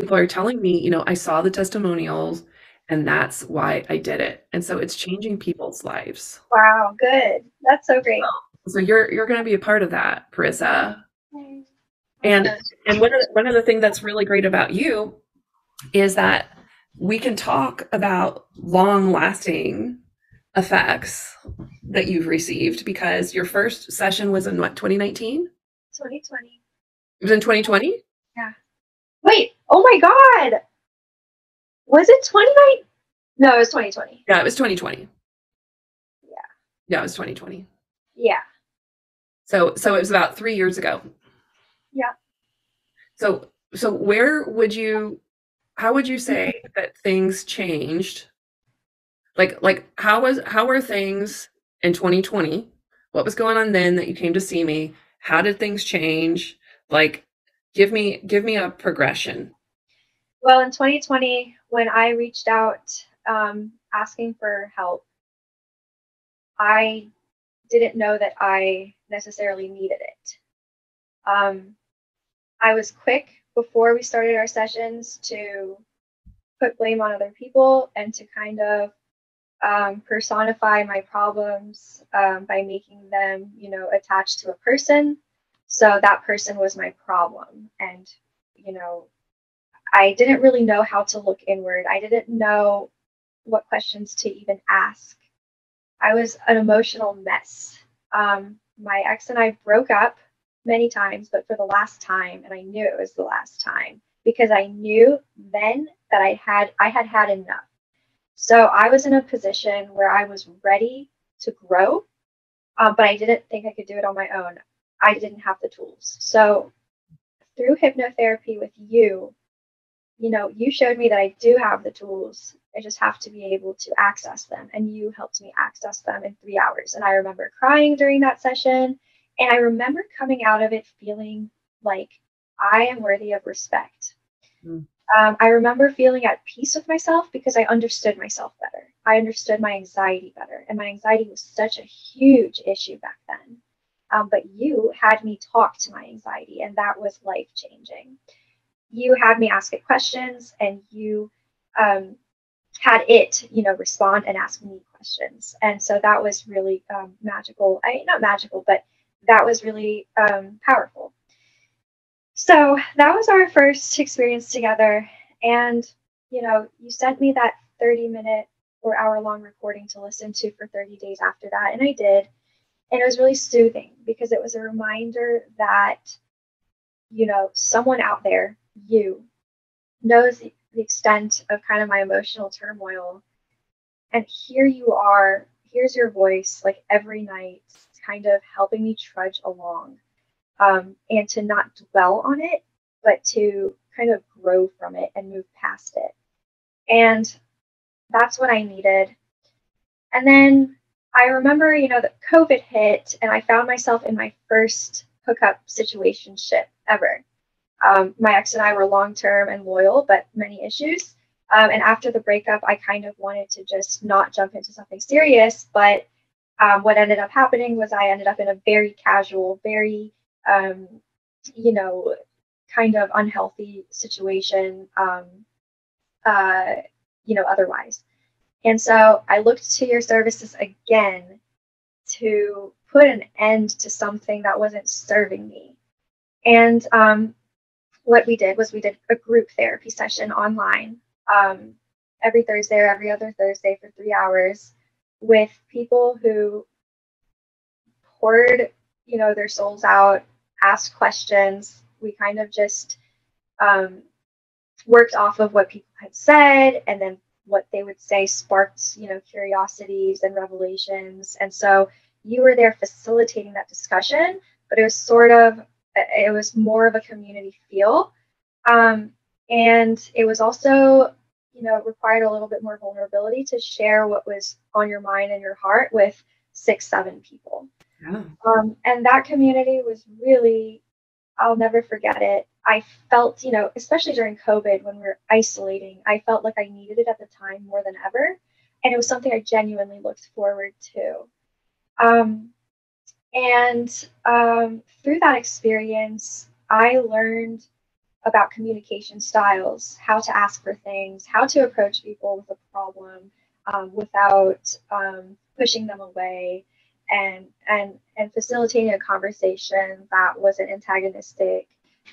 people are telling me, I saw the testimonials and that's why I did it. And so it's changing people's lives. Wow, good. That's so great. So you're going to be a part of that, Parissa. Okay. And Awesome. one of the things that's really great about you is that we can talk about long-lasting effects that you've received because your first session was in what, 2019? 2020. It was in 2020? Yeah. Wait. Oh my God. Was it 29? No, it was 2020. Yeah, it was 2020. Yeah. Yeah, it was 2020. Yeah. So it was about 3 years ago. Yeah. So how would you say that things changed? Like how were things in 2020? What was going on then that you came to see me? How did things change? Like give me a progression. Well, in 2020, when I reached out asking for help, I didn't know that I necessarily needed it. Um, I was quick before we started our sessions to put blame on other people and to kind of personify my problems by making them, attached to a person. So that person was my problem. And, you know, I didn't really know how to look inward. I didn't know what questions to even ask. I was an emotional mess. My ex and I broke up many times, but for the last time, and I knew it was the last time because I knew then that I had enough. So I was in a position where I was ready to grow, but I didn't think I could do it on my own. I didn't have the tools. So through hypnotherapy with you, you showed me that I do have the tools. I just have to be able to access them. And you helped me access them in 3 hours. And I remember crying during that session. And I remember coming out of it feeling like I am worthy of respect. Mm. I remember feeling at peace with myself because I understood myself better. I understood my anxiety better. And my anxiety was such a huge issue back then. But you had me talk to my anxiety, and that was life changing. You had me ask it questions, and you um, had it, respond and ask me questions. And so that was really magical. Not magical, but that was really powerful. So that was our first experience together. And, you sent me that 30-minute or hour-long recording to listen to for 30 days after that. And I did. And it was really soothing because it was a reminder that, someone out there, you, knows the extent of kind of my emotional turmoil. And here you are, here's your voice, like every night, kind of helping me trudge along, and to not dwell on it, but to kind of grow from it and move past it. And that's what I needed. And then I remember, that COVID hit and I found myself in my first hookup situationship ever. My ex and I were long term and loyal, but many issues. And after the breakup, I kind of wanted to just not jump into something serious. But what ended up happening was I ended up in a very casual, very, um, you know, kind of unhealthy situation, uh, otherwise. And so I looked to your services again to put an end to something that wasn't serving me. And what we did was we did a group therapy session online, every Thursday or every other Thursday for 3 hours with people who poured, their souls out, asked questions. We kind of just um, worked off of what people had said, and then what they would say sparked, curiosities and revelations. And so you were there facilitating that discussion, but it was more of a community feel. Um, and it was also, required a little bit more vulnerability to share what was on your mind and your heart with 6, 7 people. Yeah. And that community was really, I'll never forget it. I felt, especially during COVID when we were isolating, I felt like I needed it at the time more than ever. And it was something I genuinely looked forward to. Um, and through that experience, I learned about communication styles, how to ask for things, how to approach people with a problem without pushing them away, and facilitating a conversation that wasn't antagonistic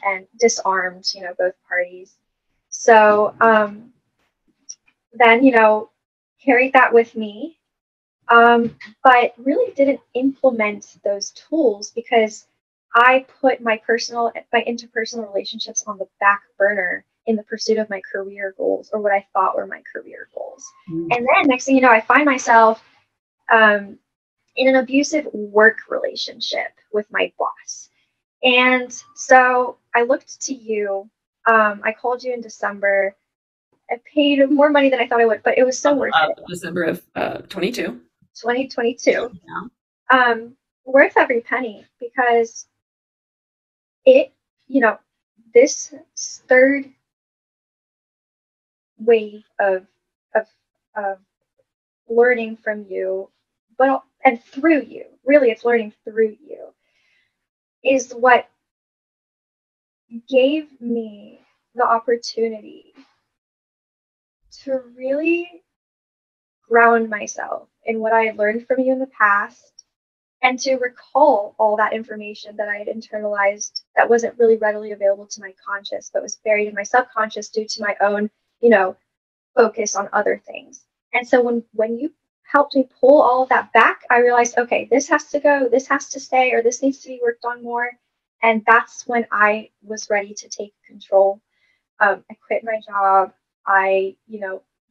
and disarmed, both parties. So then, carried that with me, but really didn't implement those tools because I put my interpersonal relationships on the back burner in the pursuit of my career goals, or what I thought were my career goals. And then next thing you know, I find myself in an abusive work relationship with my boss. And so I looked to you. I called you in December. I paid more money than I thought I would, but it was so worth it. December of 2022. Yeah. Worth every penny, because it, this third wave of learning from you, and through you, really it's learning through you, is what gave me the opportunity to really ground myself in what I had learned from you in the past, and to recall all that information that I had internalized that wasn't really readily available to my conscious, but was buried in my subconscious due to my own, focus on other things. And so when you helped me pull all of that back, I realized, okay, this has to go, this has to stay, or this needs to be worked on more. And that's when I was ready to take control. I quit my job.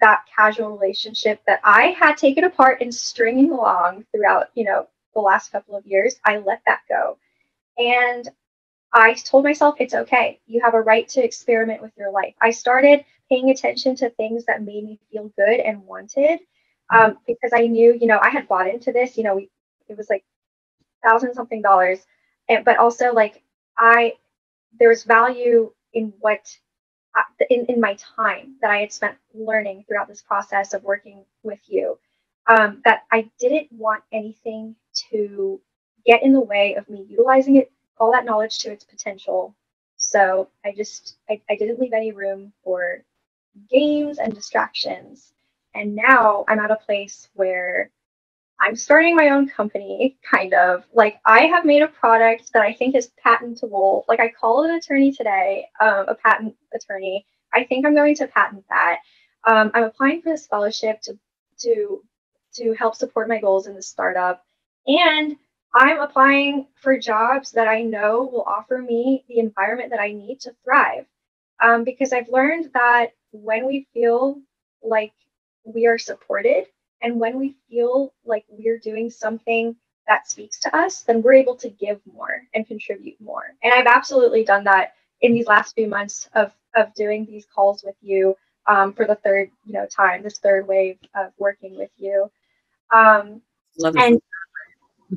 That casual relationship that I had taken apart and stringing along throughout, the last couple of years, I let that go. And I told myself, it's okay. You have a right to experiment with your life. I started paying attention to things that made me feel good and wanted, because I knew, I had bought into this, it was like $1,000-something, but also like there was value in what, in my time that I had spent learning throughout this process of working with you, that I didn't want anything to get in the way of me utilizing it, all that knowledge, to its potential. So I didn't leave any room for games and distractions. And now I'm at a place where I'm starting my own company, kind of. Like, I have made a product that I think is patentable. Like, I called an attorney today, a patent attorney. I think I'm going to patent that. I'm applying for this fellowship to help support my goals in the startup. And I'm applying for jobs that I know will offer me the environment that I need to thrive. Because I've learned that when we feel like we are supported, and when we feel like we're doing something that speaks to us, then we're able to give more and contribute more. And I've absolutely done that in these last few months of doing these calls with you, for the third, time, this third wave of working with you. And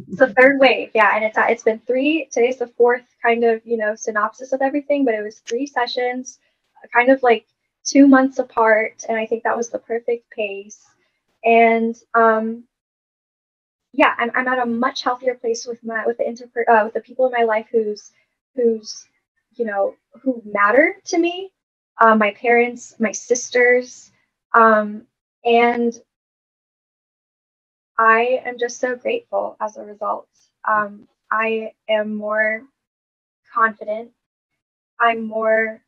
it's the third wave, yeah. And it's been today's the fourth kind of, synopsis of everything, but it was 3 sessions, kind of like 2 months apart. And I think that was the perfect pace. And yeah, I'm at a much healthier place with the people in my life who matter to me, my parents, my sisters, and I am just so grateful as a result. I am more confident, I'm more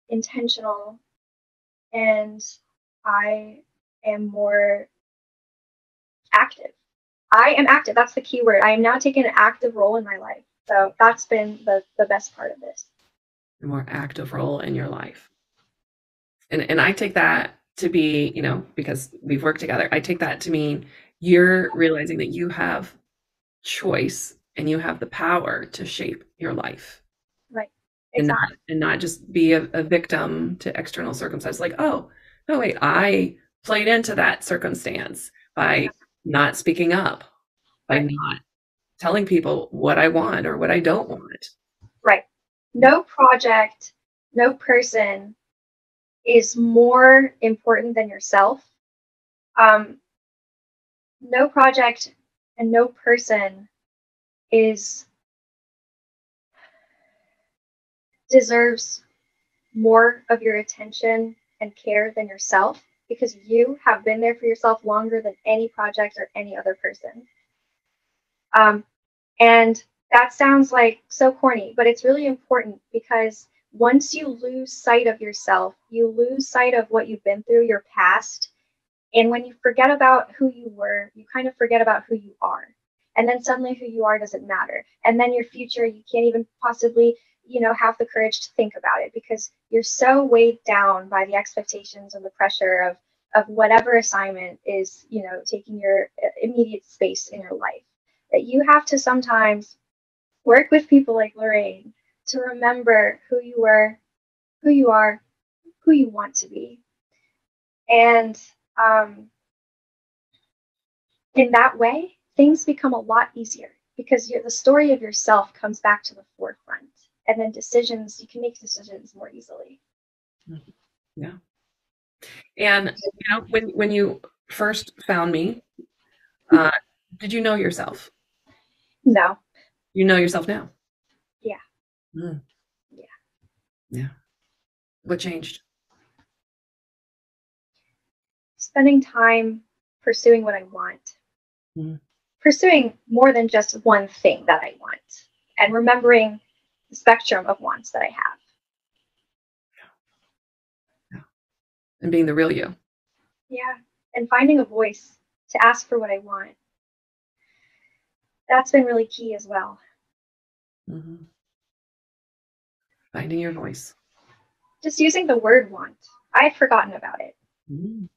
intentional, and I am more active. I am active. That's the key word. I am now taking an active role in my life. So that's been the best part of this. A more active role in your life. And I take that to be, because we've worked together, I take that to mean you're realizing that you have choice and you have the power to shape your life. Right. Exactly. And not just be a victim to external circumstances. Like, oh, no, wait, I played into that circumstance by not speaking up, by not telling people what I want or what I don't want. Right. No project, no person is more important than yourself. No project and no person deserves more of your attention and care than yourself, because you have been there for yourself longer than any project or any other person. And that sounds like so corny, but it's really important, because once you lose sight of yourself, you lose sight of what you've been through, your past. And when you forget about who you were, you kind of forget about who you are. And then suddenly who you are doesn't matter. And then your future, you can't even possibly, have the courage to think about it, because you're so weighed down by the expectations and the pressure of whatever assignment is, taking your immediate space in your life, that you have to sometimes work with people like Lorraine to remember who you were, who you are, who you want to be. And in that way, things become a lot easier, because the story of yourself comes back to the forefront. And then you can make decisions more easily. Yeah. And when you first found me, did you know yourself? No. You know yourself now? Yeah. Mm. Yeah. Yeah. What changed? Spending time pursuing what I want. Mm. Pursuing more than just one thing that I want, and remembering the spectrum of wants that I have. Yeah. And being the real you. Yeah. And finding a voice to ask for what I want. That's been really key as well. Mm-hmm. Finding your voice. Just using the word want. I had forgotten about it. Mm.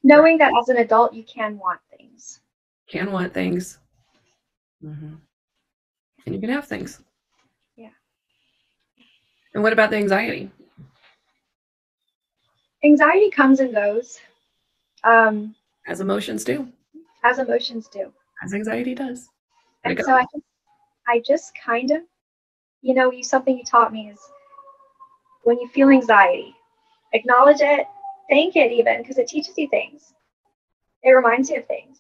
Knowing that as an adult, you can want things. Can want things. Mm-hmm. And you can have things. Yeah. And what about the anxiety? Anxiety comes and goes. As emotions do. As emotions do. As anxiety does. And so I just kind of, something you taught me is, when you feel anxiety, acknowledge it, thank it even, because it teaches you things. It reminds you of things.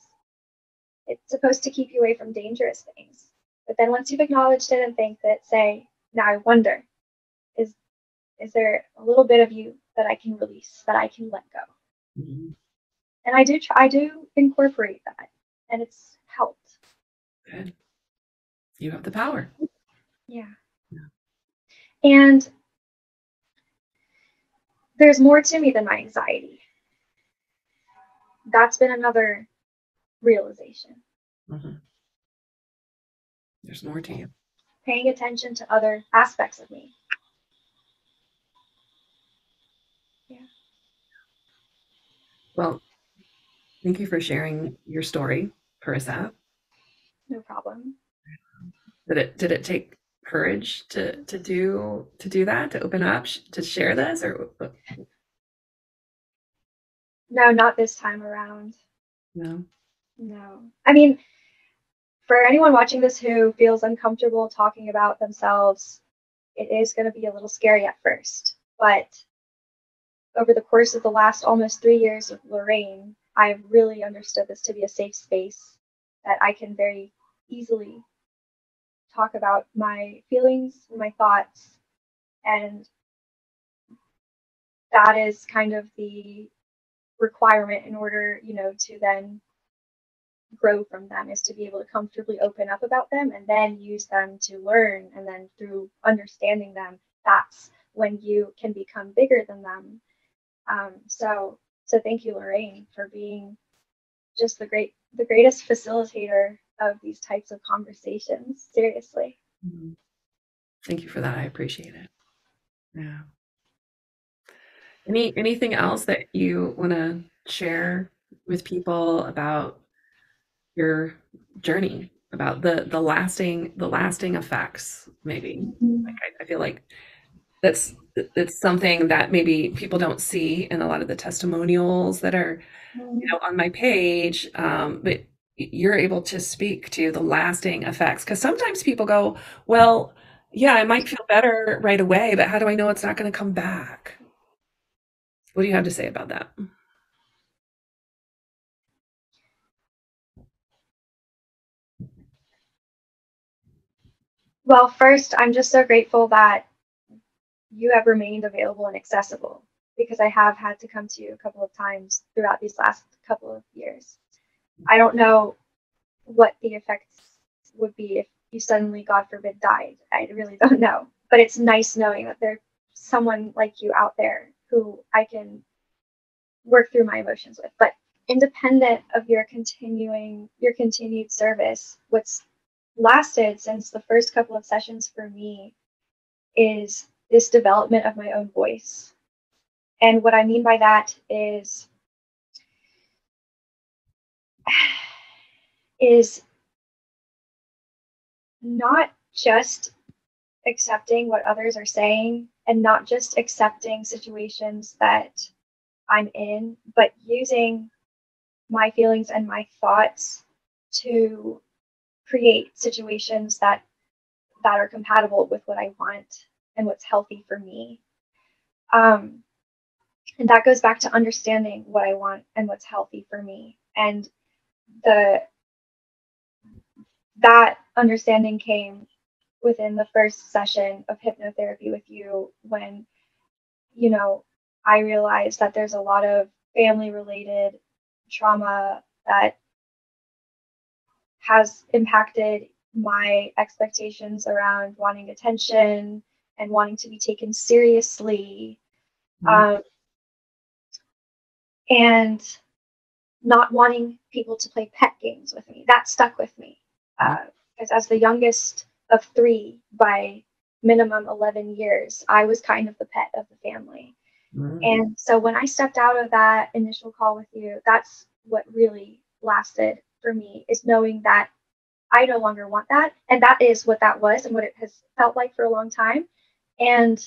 It's supposed to keep you away from dangerous things. But then once you've acknowledged it and thanked it, say, now I wonder, is there a little bit of you that I can release, that I can let go? Mm-hmm. And I do incorporate that, and it's helped. Good. You have the power. Yeah. And there's more to me than my anxiety. That's been another realization. Mm-hmm. There's more to you. Paying attention to other aspects of me. Yeah. Well, thank you for sharing your story, Parissa. No problem. Did it take courage to do that, to open up, to share this, or No, not this time around. no? No. I mean, for anyone watching this who feels uncomfortable talking about themselves, it is going to be a little scary at first. But over the course of the last almost 3 years with Lorraine, I've really understood this to be a safe space that I can very easily talk about my feelings, my thoughts, and that is kind of the requirement in order, to then grow from them, is to be able to comfortably open up about them and then use them to learn. And then through understanding them, that's when you can become bigger than them. So thank you, Lorraine, for being just the greatest facilitator of these types of conversations. Seriously. Mm-hmm. Thank you for that. I appreciate it. Yeah. Anything else that you want to share with people about your journey, about the lasting effects, maybe? Like I feel like that's something that maybe people don't see in a lot of the testimonials that are on my page, but you're able to speak to the lasting effects, because sometimes people go, well, yeah, I might feel better right away, but how do I know it's not going to come back? What do you have to say about that? Well, first, I'm just so grateful that you have remained available and accessible, because I have had to come to you a couple of times throughout these last couple of years. I don't know what the effects would be if you suddenly, God forbid, died. I really don't know. But it's nice knowing that there's someone like you out there who I can work through my emotions with. But independent of your continued service, what's lasted since the first couple of sessions for me is this development of my own voice. And what I mean by that is not just accepting what others are saying and not just accepting situations that I'm in, but using my feelings and my thoughts to create situations that are compatible with what I want and what's healthy for me. And that goes back to understanding what I want and what's healthy for me. And that understanding came within the first session of hypnotherapy with you, when, I realized that there's a lot of family related trauma that has impacted my expectations around wanting attention and wanting to be taken seriously, and not wanting people to play pet games with me. That stuck with me, because as the youngest of 3 by minimum 11 years, I was kind of the pet of the family. And so when I stepped out of that initial call with you, that's what really lasted for me, is knowing that I no longer want that. And that is what that was and what it has felt like for a long time. And,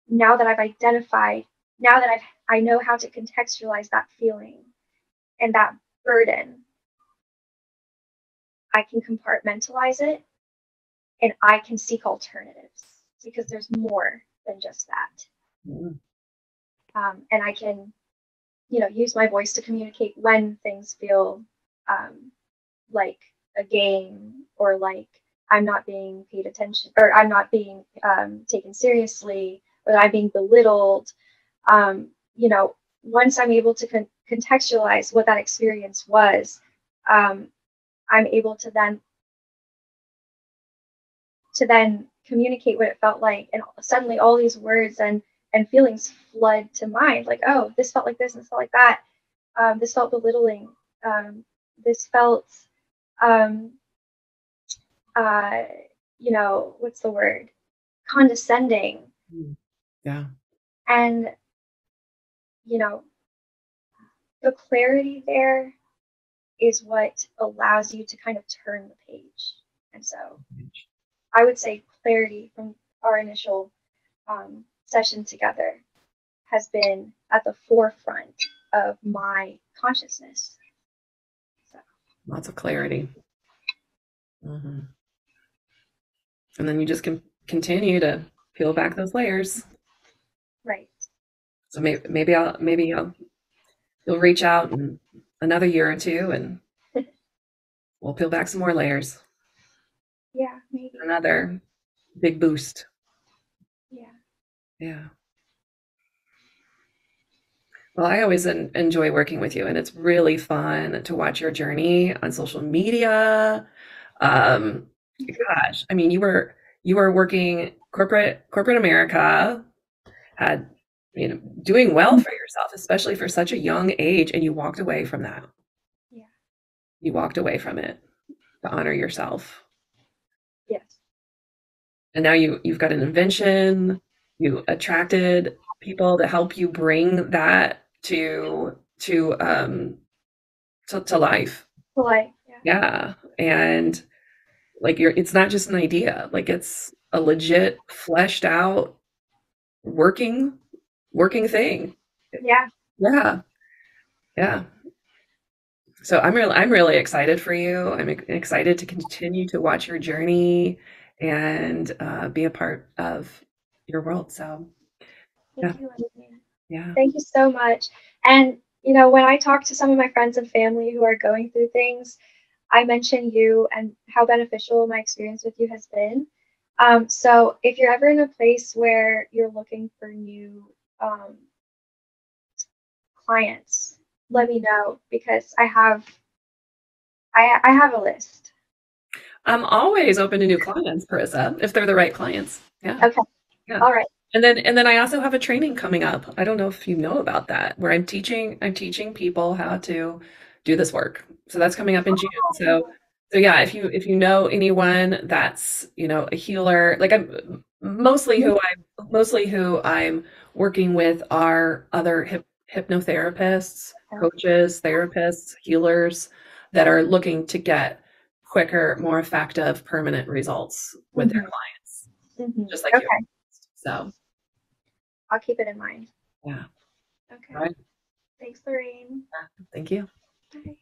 now that I've identified, now that I know how to contextualize that feeling and that burden, I can compartmentalize it and I can seek alternatives, because there's more than just that. And I can, use my voice to communicate when things feel like a game, or like I'm not being paid attention, or I'm not being taken seriously, or that I'm being belittled. Once I'm able to contextualize what that experience was, I'm able to then communicate what it felt like, and suddenly all these words and feelings flood to mind, like, oh, this felt like this and this felt like that. This felt belittling. This felt what's the word? Condescending. Yeah. And, the clarity there is what allows you to kind of turn the page. And so I would say clarity from our initial session together has been at the forefront of my consciousness. So. Lots of clarity. And then you just can continue to peel back those layers. Right. So maybe you'll reach out in another year or two, and we'll peel back some more layers. Yeah, maybe. Another big boost. Yeah. Well, I always enjoy working with you, and it's really fun to watch your journey on social media. Gosh, I mean, you were working corporate America, had doing well for yourself, especially for such a young age, and you walked away from that. Yeah. You walked away from it to honor yourself. Yes. And now you've got an invention. You attracted people to help you bring that to life. Yeah. And like it's not just an idea, like it's a legit fleshed out working thing. Yeah. So I'm really excited for you. I'm excited to continue to watch your journey and be a part of your world. So Thank you, Lorraine. Yeah. Thank you so much. And when I talk to some of my friends and family who are going through things, I mention you and how beneficial my experience with you has been. So if you're ever in a place where you're looking for new clients, let me know, because I have a list. I'm always open to new clients, Parissa, if they're the right clients. Yeah. Okay. Yeah. All right. And then I also have a training coming up. I don't know if you know about that, where I'm teaching people how to do this work. So that's coming up in June. So yeah, if you know anyone that's, a healer, like I'm mostly who I'm working with are other hypnotherapists, coaches, therapists, healers that are looking to get quicker, more effective, permanent results with their clients, just like you. Okay. So I'll keep it in mind. yeah. Okay. All right. Thanks, Lorraine. Thank you. Bye.